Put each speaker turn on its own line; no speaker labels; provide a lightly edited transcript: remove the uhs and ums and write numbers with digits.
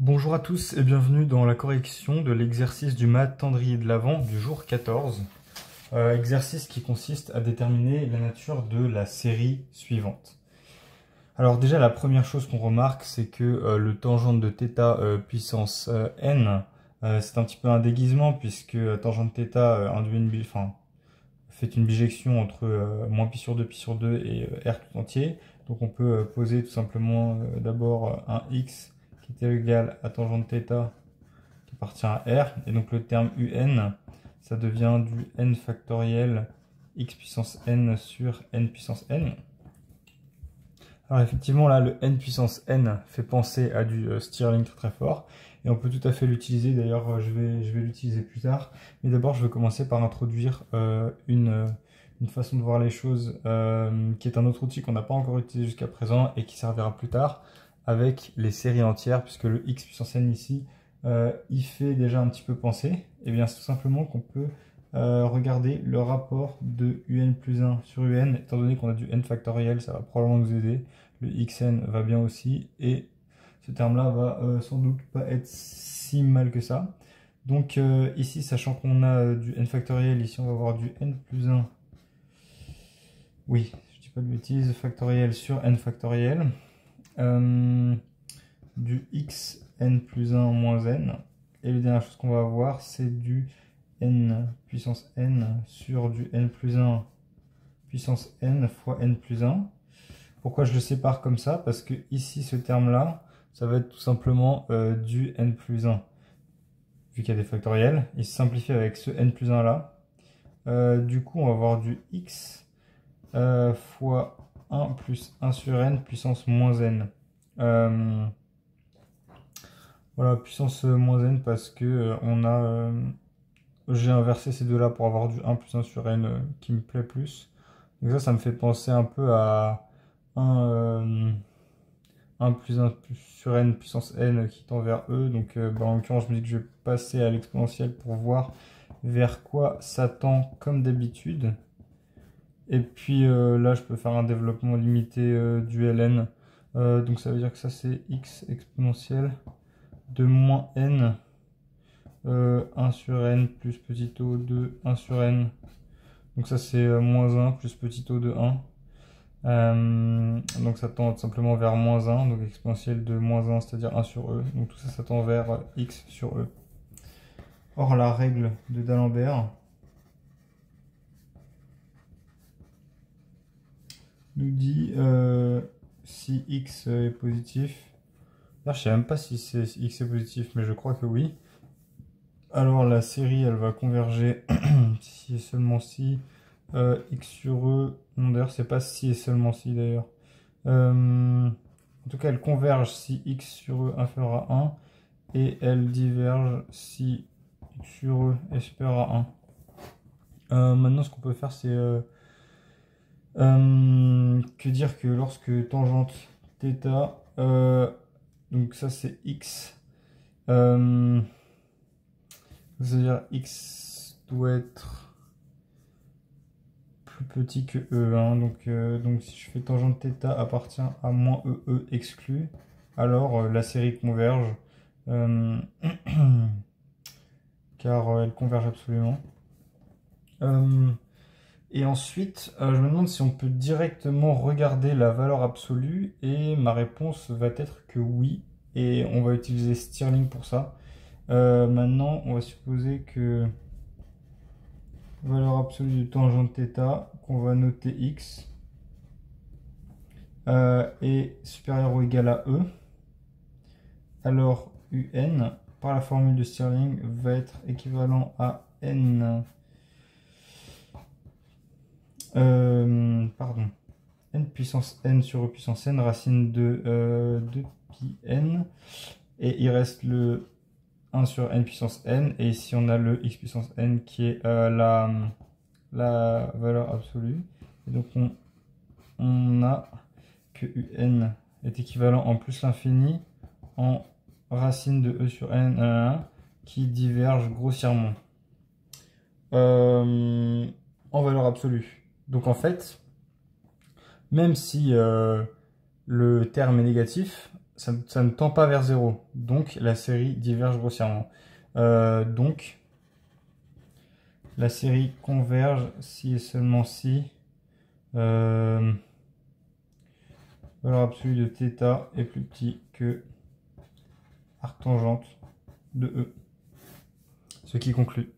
Bonjour à tous et bienvenue dans la correction de l'exercice du maths Tendrier de l'Avent du jour 14. Exercice qui consiste à déterminer la nature de la série suivante. Alors déjà la première chose qu'on remarque c'est que le tangente de θ puissance n c'est un petit peu un déguisement puisque tangente θ fait une bijection entre moins pi sur 2 et r tout entier. Donc on peut poser tout simplement d'abord un x qui est égal à tangente θ qui appartient à r. Et donc le terme un, ça devient du n factoriel x puissance n sur n puissance n. Alors effectivement là le n puissance n fait penser à du Stirling très fort. Et on peut tout à fait l'utiliser, d'ailleurs je vais l'utiliser plus tard. Mais d'abord je vais commencer par introduire une façon de voir les choses qui est un autre outil qu'on n'a pas encore utilisé jusqu'à présent et qui servira plus tard avec les séries entières, puisque le x puissance n ici y fait déjà un petit peu penser. Et bien c'est tout simplement qu'on peut regarder le rapport de un plus 1 sur un, étant donné qu'on a du n factoriel, ça va probablement nous aider. Le xn va bien aussi, et ce terme-là va sans doute pas être si mal que ça. Donc ici, sachant qu'on a du n factoriel, ici on va avoir du n plus 1. Oui, je dis pas de bêtises, factoriel sur n factoriel. Du xn plus 1 moins n. Et la dernière chose qu'on va avoir, c'est du n puissance n sur du n plus 1 puissance n fois n plus 1. Pourquoi je le sépare comme ça? Parce que ici, ce terme-là, ça va être tout simplement du n plus 1. Vu qu'il y a des factoriels, il se simplifie avec ce n plus 1 là. Du coup, on va avoir du x fois 1 plus 1 sur n puissance moins n. Voilà, puissance moins n parce que j'ai inversé ces deux-là pour avoir du 1 plus 1 sur n qui me plaît plus. Donc ça me fait penser un peu à 1 plus 1 sur n puissance n qui tend vers e. Donc en l'occurrence, je me dis que je vais passer à l'exponentielle pour voir vers quoi ça tend comme d'habitude. Et puis là, je peux faire un développement limité du ln. Donc ça veut dire que ça, c'est x exponentielle de moins n 1 sur n plus petit o de 1 sur n. Donc ça, c'est moins 1 plus petit o de 1. Donc ça tend tout simplement vers moins 1, donc exponentielle de moins 1, c'est-à-dire 1 sur e. Donc tout ça, ça tend vers x sur e. Or, la règle de D'Alembert nous dit si x est positif. Là, je sais même pas si x est positif, mais je crois que oui. Alors la série, elle va converger si et seulement si x sur e. Non, d'ailleurs, c'est pas si et seulement si d'ailleurs. En tout cas, elle converge si x sur e inférieur à 1 et elle diverge si x sur e est supérieur à 1. Maintenant, ce qu'on peut faire, c'est que dire que lorsque tangente θ, donc ça c'est x, c'est-à-dire x doit être plus petit que e, hein. Donc si je fais tangente θ appartient à moins e exclu, alors la série converge, car elle converge absolument. Et ensuite, je me demande si on peut directement regarder la valeur absolue, et ma réponse va être que oui, et on va utiliser Stirling pour ça. Maintenant, on va supposer que valeur absolue de tangente θ, qu'on va noter x, est supérieur ou égal à e. Alors, un, par la formule de Stirling, va être équivalent à n... n puissance n sur e puissance n, racine de 2pi n, et il reste le 1 sur n puissance n, et ici on a le x puissance n qui est la valeur absolue. Et donc on a que un est équivalent en plus l'infini en racine de e sur n qui diverge grossièrement en valeur absolue. Donc en fait, même si le terme est négatif, ça ne tend pas vers 0. Donc la série diverge grossièrement. Donc la série converge si et seulement si valeur absolue de θ est plus petit que arctangente de E. Ce qui conclut.